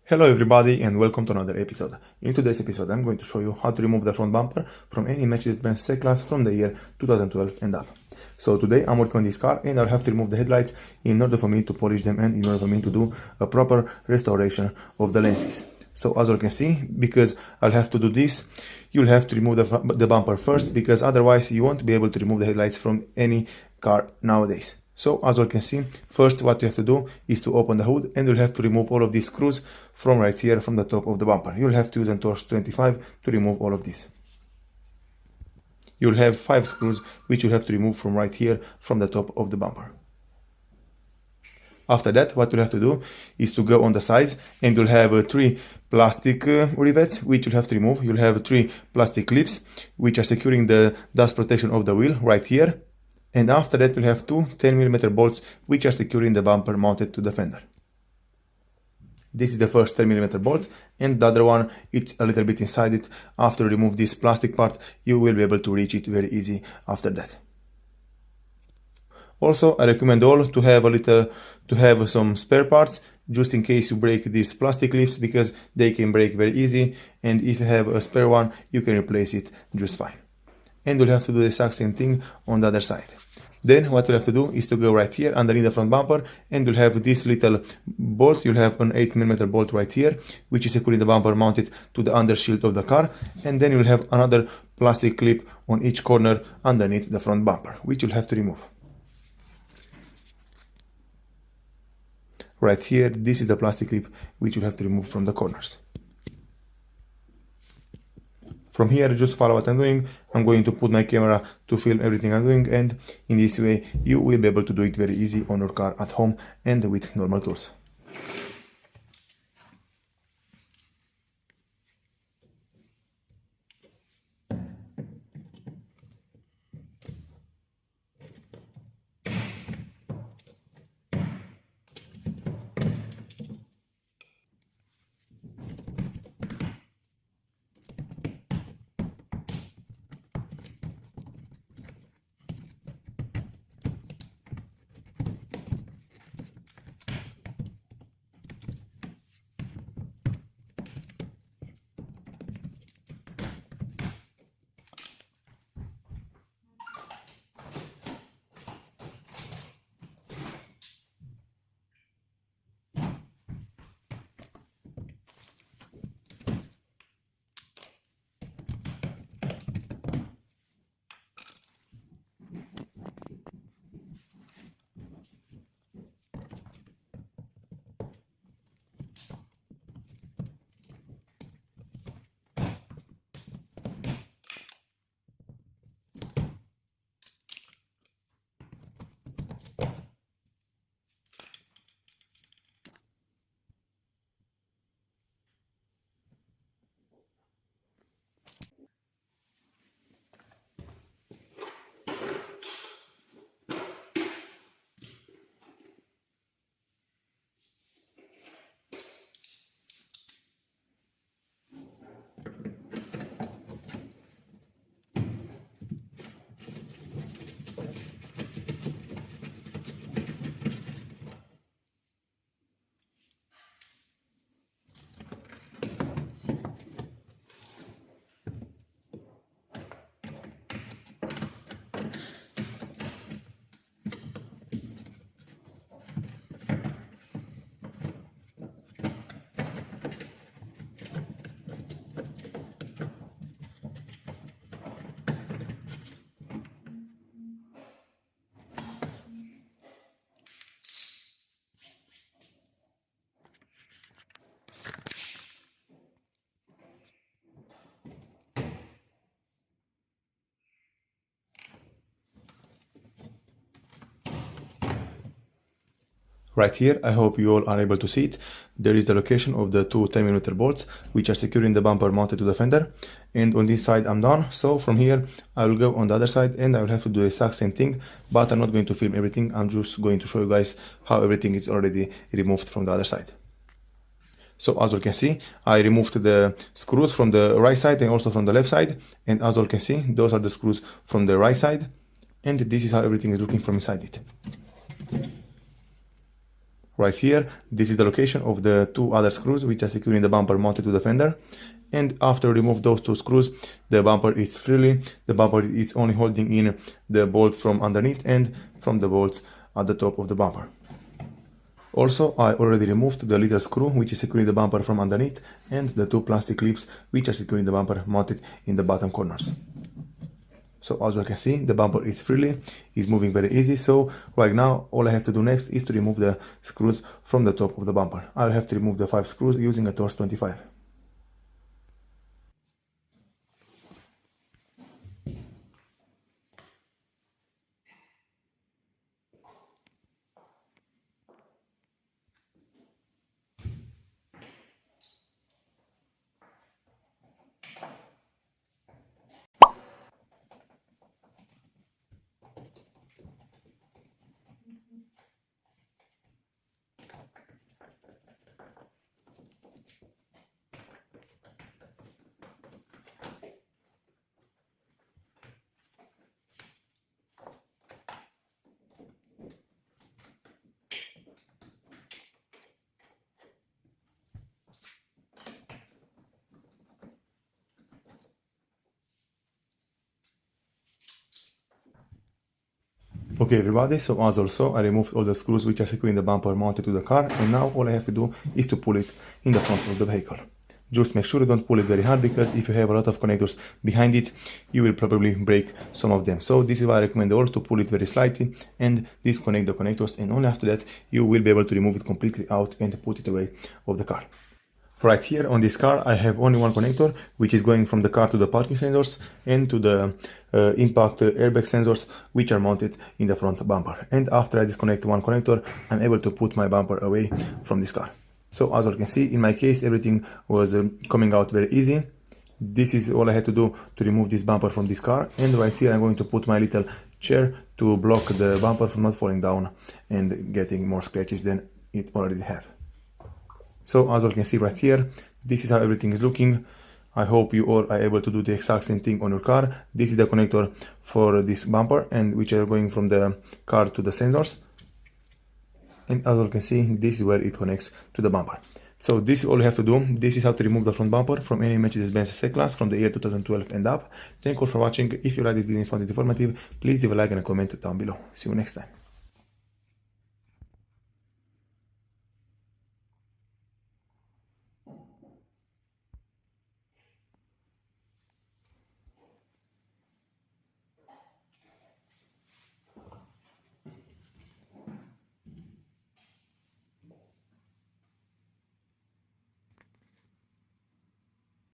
Hello everybody and welcome to another episode. In today's episode I'm going to show you how to remove the front bumper from any Mercedes-Benz C Class from the year 2012 and up. So today I'm working on this car and I'll have to remove the headlights in order for me to polish them and in order for me to do a proper restoration of the lenses. So as you can see, because I'll have to do this, you'll have to remove the bumper first, because otherwise you won't be able to remove the headlights from any car nowadays. So as you can see, first what you have to do is to open the hood and you'll have to remove all of these screws from right here from the top of the bumper. You'll have to use a torch 25 to remove all of this. You'll have 5 screws which you have to remove from right here from the top of the bumper. After that, what you'll have to do is to go on the sides and you'll have 3 plastic rivets which you'll have to remove. You'll have 3 plastic clips which are securing the dust protection of the wheel right here. And after that, you'll have 2 10mm bolts which are securing the bumper mounted to the fender. This is the first 10mm bolt, and the other one, it's a little bit inside it. After you remove this plastic part, you will be able to reach it very easy after that. Also, I recommend all to have some spare parts just in case you break these plastic clips, because they can break very easy, and if you have a spare one, you can replace it just fine. And you'll have to do the exact same thing on the other side. Then what you'll have to do is to go right here underneath the front bumper and you'll have this little bolt. You'll have an 8mm bolt right here which is securing the bumper mounted to the undershield of the car, and then you'll have another plastic clip on each corner underneath the front bumper which you'll have to remove. Right here, this is the plastic clip which you'll have to remove from the corners. From here, just follow what I'm doing. I'm going to put my camera to film everything I'm doing, and in this way you will be able to do it very easy on your car at home and with normal tools. Right here, I hope you all are able to see it. There is the location of the 2 10mm bolts which are securing the bumper mounted to the fender, and on this side I'm done. So from here I will go on the other side and I will have to do the exact same thing, but I'm not going to film everything. I'm just going to show you guys how everything is already removed from the other side. So as you can see, I removed the screws from the right side and also from the left side, and as you can see, those are the screws from the right side, and this is how everything is looking from inside it. Right here, this is the location of the two other screws which are securing the bumper mounted to the fender. And after remove those two screws, the bumper is freely. The bumper is only holding in the bolt from underneath and from the bolts at the top of the bumper. Also, I already removed the little screw which is securing the bumper from underneath and the two plastic clips which are securing the bumper mounted in the bottom corners. So as you can see, the bumper is freely, is moving very easy. So right now, all I have to do next is to remove the screws from the top of the bumper. I'll have to remove the 5 screws using a Torx 25. Okay everybody, so as also I removed all the screws which are securing the bumper mounted to the car, and now all I have to do is to pull it in the front of the vehicle. Just make sure you don't pull it very hard, because if you have a lot of connectors behind it, you will probably break some of them. So this is why I recommend all to pull it very slightly and disconnect the connectors, and only after that you will be able to remove it completely out and put it away of the car. Right here on this car I have only one connector, which is going from the car to the parking sensors and to the impact airbag sensors, which are mounted in the front bumper. And after I disconnect one connector, I'm able to put my bumper away from this car. So as you can see, in my case everything was coming out very easy. This is all I had to do to remove this bumper from this car, and right here I'm going to put my little chair to block the bumper from not falling down and getting more scratches than it already have. So as you can see right here, this is how everything is looking. I hope you all are able to do the exact same thing on your car. This is the connector for this bumper, and which are going from the car to the sensors. And as you can see, this is where it connects to the bumper. So this is all you have to do. This is how to remove the front bumper from any Mercedes-Benz C Class from the year 2012 and up. Thank you all for watching. If you like this video and found it informative, please leave a like and a comment down below. See you next time.